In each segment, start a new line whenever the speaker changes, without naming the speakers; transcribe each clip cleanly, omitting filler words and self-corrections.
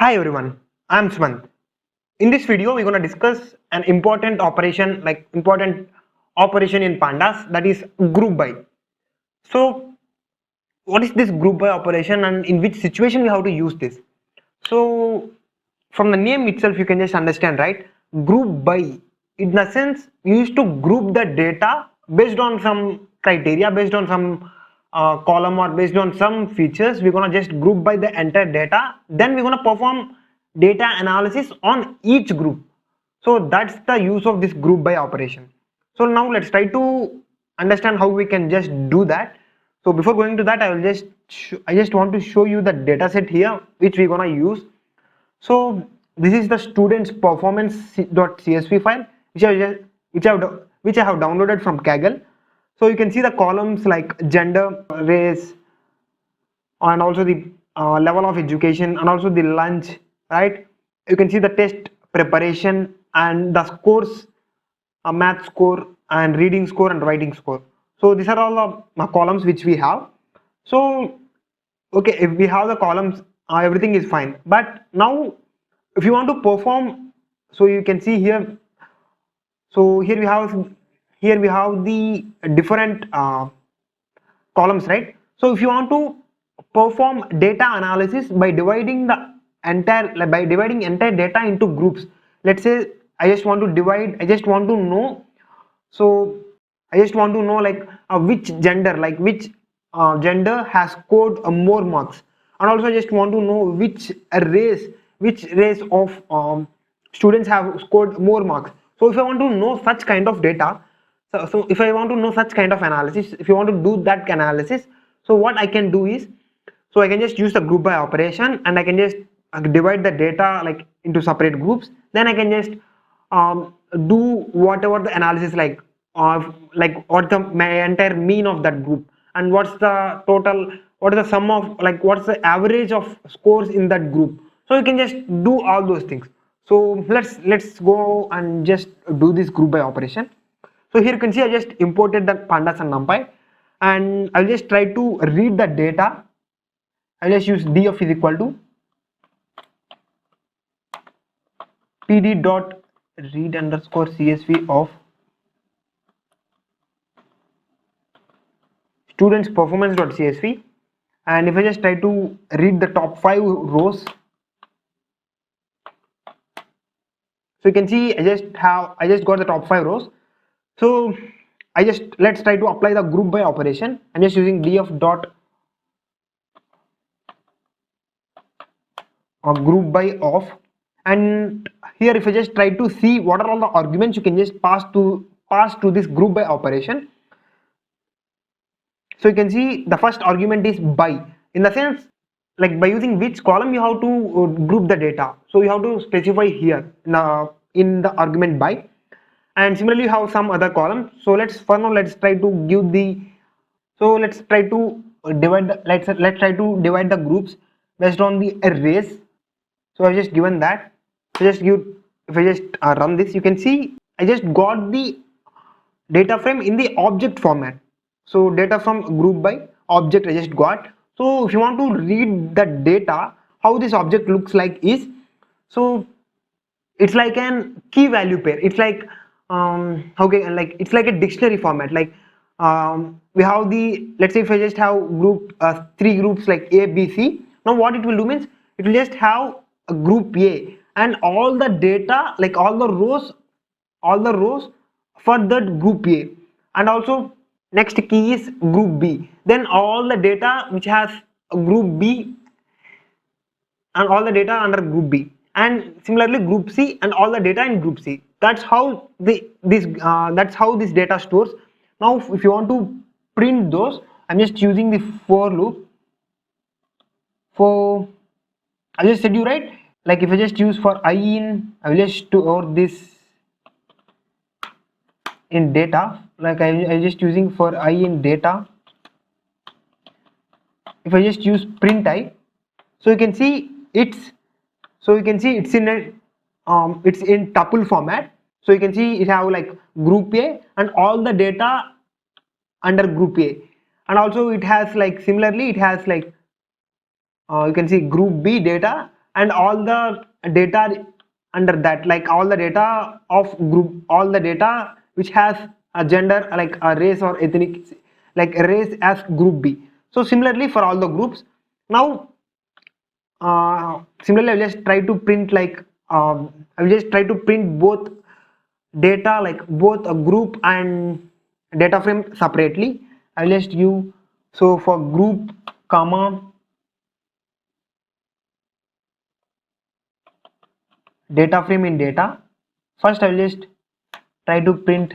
Hi everyone, I'm Sumant. In this video, we're going to discuss an important operation, important operation in Pandas, that is group by. So, what is this group by operation and in which situation we have to use this? So, from the name itself, you can just understand, right? Group by, in the sense, we used to group the data based on some criteria, based on some column or based on some features. We're gonna just group by the entire data. Then we're gonna perform data analysis on each group. So that's the use of this group by operation. So now let's try to understand how we can just do that. So before going to that, I just want to show you the data set here which we're gonna use. So this is the students performance.csv file which I have downloaded from Kaggle. So you can see the columns like gender, race, and also the level of education and also the lunch, right? You can see the test preparation and the scores, a math score and reading score and writing score. So these are all the columns which we have. So okay, if we have the columns, everything is fine. But now if you want to perform, so you can see here, so here we have the different columns, right? So if you want to perform data analysis by dividing the entire data into groups, let's say I just want to know, so I just want to know like which gender has scored more marks, and also I just want to know which race of students have scored more marks. So if I want to know such kind of data, so if I want to know such kind of analysis, if you want to do that analysis, so what I can do is, so I can just use the group by operation and I can just divide the data like into separate groups. Then I can just do whatever the analysis like what the entire mean of that group and what's the total, what is the sum of like what's the average of scores in that group. So you can just do all those things. So let's go and just do this group by operation. So here you can see I just imported the pandas and numpy, and I'll just try to read the data. I'll just use df is equal to pd dot read underscore csv of students performance dot csv, and if I just try to read the top 5 rows, so you can see I just got the top 5 rows. So let's try to apply the group by operation. I'm just using df dot group by of, and here if I just try to see what are all the arguments you can just pass to this group by operation. So you can see the first argument is by, in the sense like by using which column you have to group the data. So you have to specify here in the argument by, and similarly you have some other column. So let's try to give the, so let's try to divide the, let's try to divide the groups based on the arrays. So I just given that. So just give, if I just run this, you can see I just got the data frame in the object format. So data from group by object I just got. So if you want to read the data, how this object looks like is, so it's like an key value pair. It's like okay, like it's like a dictionary format. Like we have the, let's say if I just have group 3 groups like A, B, C. Now what it will do means it will just have a group A and all the data, like all the rows for that group A, and also next key is group B, then all the data which has a group B and all the data under group B, and similarly group C and all the data in group C. That's how that's how this data stores. Now if you want to print those, I'm just using the for loop. For I just said you right, like if I just use for I in, I will just store this in data, like I just using for I in data. If I just use print I, so you can see it's in a it's in tuple format. So you can see it have like group A and all the data under group A, and also it has like similarly it has like you can see group B data and all the data under that, like all the data of group, all the data which has a gender like a race or ethnic, like a race as group B. So similarly for all the groups. Now similarly I'll just try to print like I'll just try to print both data, like both a group and data frame separately. I'll just use, so for group comma data frame in data, first I'll just try to print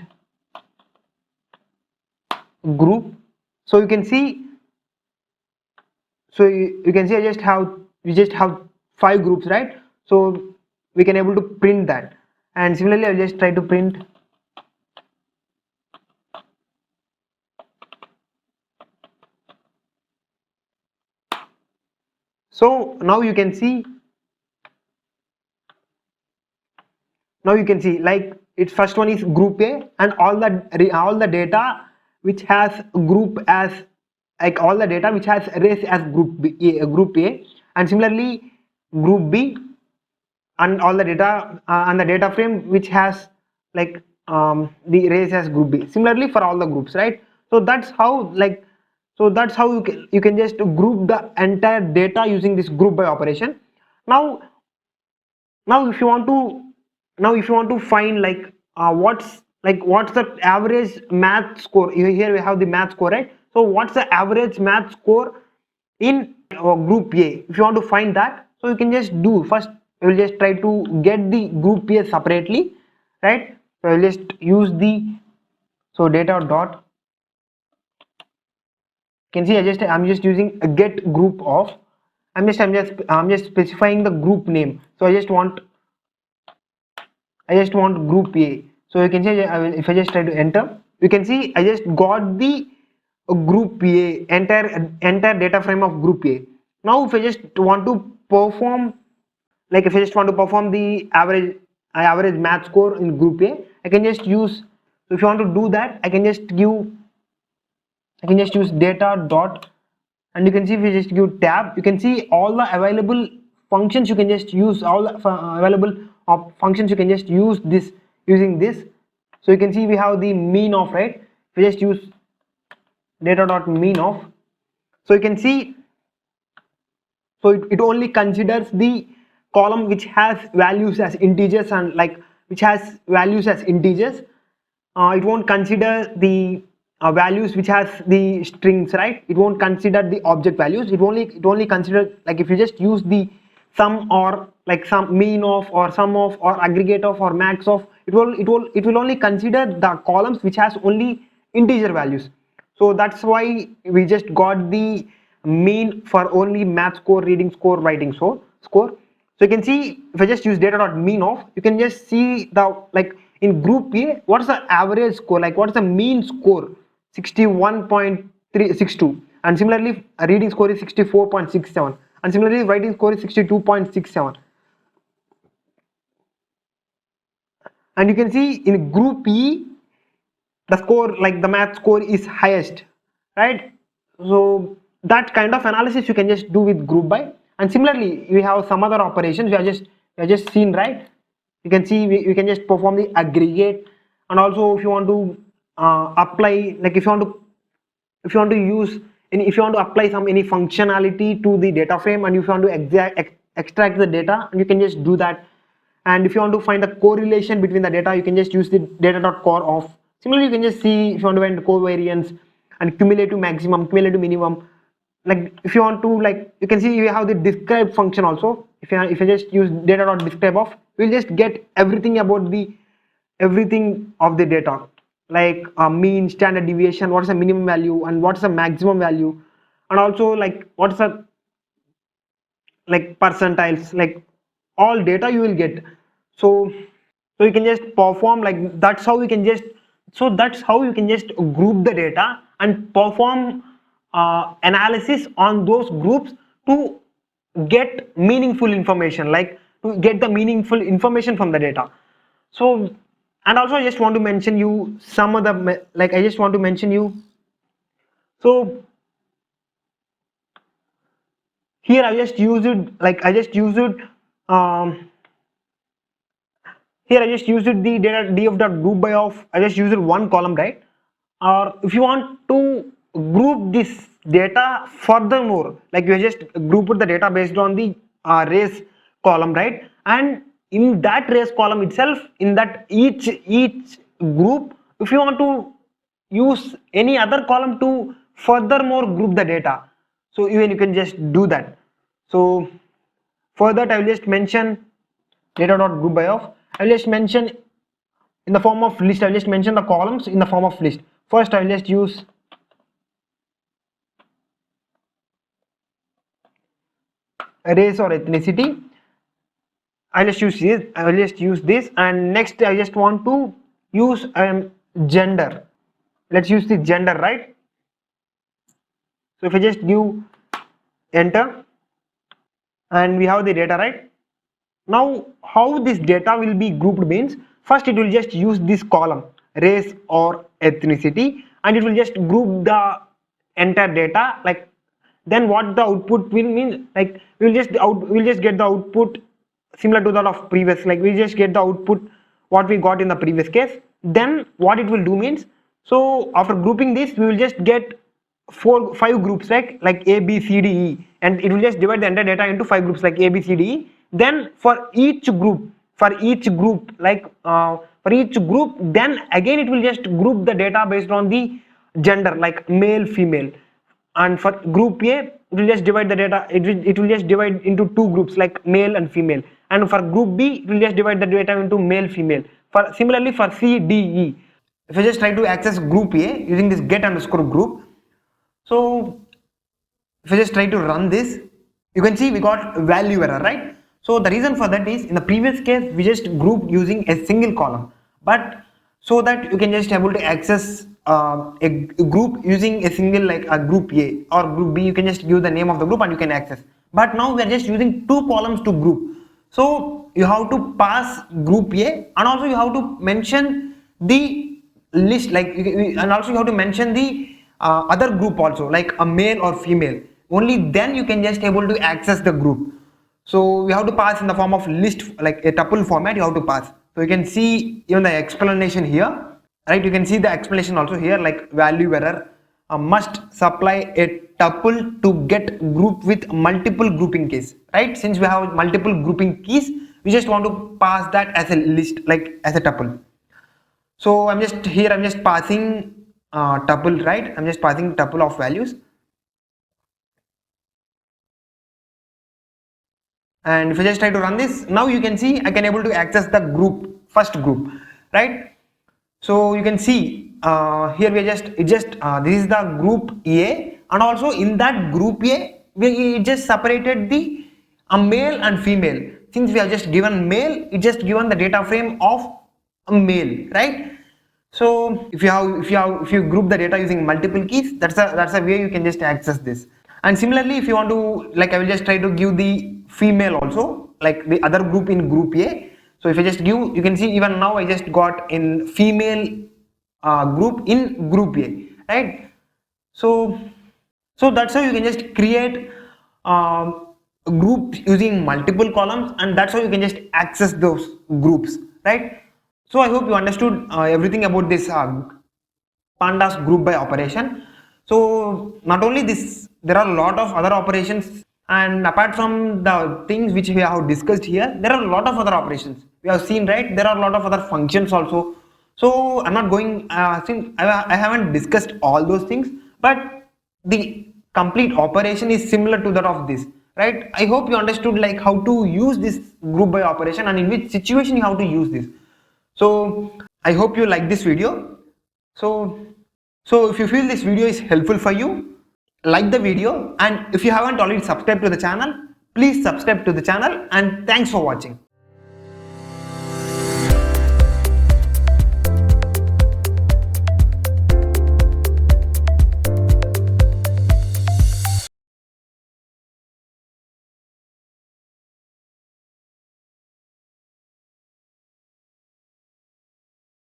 group. So you can see, so you can see we just have 5 groups, right? So we can able to print that. And similarly I'll just try to print so now you can see, like its first one is group A, and all the data which has group as, like all the data which has race as group A, and similarly group B, and all the data and the data frame which has like the race as group B, similarly for all the groups, right? So that's how, like, so that's how you can just group the entire data using this group by operation. Now now if you want to find like what's the average math score, here we have the math score, right? So what's the average math score in group A? If you want to find that, so you can just do, first we will just try to get the group A separately, right? So I will just use the, so data dot, you can see I'm just using a get group of, I'm just specifying the group name. So I just want group A. So you can say if I just try to enter, you can see I just got the group A, entire data frame of group A. Now if I just want to perform, like if I just want to perform the average math score in group A, I can just use, so if you want to do that, I can just use data dot, and you can see if you just give tab, you can see all the available functions. You can just use all the available functions. You can just use this, using this. So you can see we have the mean of, right? If we just use data dot mean of, so you can see, so it only considers the column which has values as integers, and like which has values as integers. It won't consider the values which has the strings, right? It won't consider the object values. It only consider, like if you just use the sum, or like some mean of, or sum of, or aggregate of, or max of, it will only consider the columns which has only integer values. So that's why we just got the mean for only math score, reading score, writing score. So you can see if I just use data dot mean of, you can just see the, like in group A, what's the average score, like what's the mean score, 61.362, and similarly reading score is 64.67, and similarly writing score is 62.67. And you can see in group E, the score, like the math score is highest, right? So that kind of analysis you can just do with group by. And similarly we have some other operations we are just seen, right? You can see we can just perform the aggregate, and also if you want to apply, like if you want to use any, if you want to apply any functionality to the data frame, and if you want to extract the data, and you can just do that. And if you want to find the correlation between the data, you can just use the data dot core of. Similarly you can just see if you want to find the covariance and cumulative maximum, cumulative minimum. Like if you want to, like you can see you have the describe function also. If you just use data dot describe of, we'll just get everything about the everything of the data, like mean, standard deviation, what's the minimum value and what's the maximum value, and also like what's the, like percentiles, like all data you will get. So you can just perform, like that's how you can just, so that's how you can just group the data and perform analysis on those groups to get meaningful information, like to get the meaningful information from the data. So, and also I just want to mention you some of the, like I just want to mention you, so here I just use it, like I just use it um, here I just used the data df.groupby of, I just used one column, right? Or if you want to group this data furthermore, like you just grouped the data based on the race column, right? And in that race column itself, in that each group, if you want to use any other column to furthermore group the data, so even you can just do that. So for that I will just mention data.groupby of, I will just mention in the form of list. I will just mention the columns in the form of list. First I will just use race or ethnicity. I will just use this. I will just use this, and next I just want to use gender. Let's use the gender, right? So if I just give enter, and we have the data, right? Now how this data will be grouped means, first it will just use this column race or ethnicity, and it will just group the entire data. Like then what the output will mean, like we'll just get the output similar to that of previous, like we just get the output what we got in the previous case. Then what it will do means, so after grouping this we will just get 5 groups, like A B C D E, and it will just divide the entire data into 5 groups like A B C D E. Then for each group, for each group, then again it will just group the data based on the gender, like male female. And for group A, it will just divide the data, it will just divide into 2 groups like male and female. And for group B, it will just divide the data into male female. For similarly for C D E, if I just try to access group A using this get underscore group, so if I just try to run this, you can see we got value error, right? So the reason for that is, in the previous case we just grouped using a single column, but so that you can just able to access a group using a single, like a group A or group B, you can just give the name of the group and you can access. But now we are just using 2 columns to group, so you have to pass group A, and also you have to mention the list, like and also you have to mention the other group also, like a male or female. Only then you can just able to access the group. So we have to pass in the form of list, like a tuple format you have to pass. So you can see even the explanation here, right? You can see the explanation also here, like value error, must supply a tuple to get group with multiple grouping keys, right? Since we have multiple grouping keys, we just want to pass that as a list, like as a tuple. So I'm just passing tuple, right? I'm just passing tuple of values. And if I just try to run this, now you can see I can able to access the group, first group, right? So you can see here we just this is the group A, and also in that group A we just separated the male and female. Since we have just given male, it just given the data frame of a male, right? So if you group the data using multiple keys, that's a way you can just access this. And similarly, if you want to, like I will just try to give the female also, like the other group in group A. So if I just give, you can see even now I just got in female group in group A, right? So that's how you can just create groups using multiple columns, and that's how you can just access those groups, right? So I hope you understood everything about this Pandas GroupBy operation. So not only this, there are a lot of other operations, and apart from the things which we have discussed here, there are a lot of other operations we have seen, right? There are a lot of other functions also. So I'm not going, since I haven't discussed all those things, but the complete operation is similar to that of this, right? I hope you understood like how to use this GroupBy operation and in which situation you have to use this. So I hope you like this video. So if you feel this video is helpful for you, like the video, and if you haven't already subscribed to the channel, please subscribe to the channel, and thanks for watching.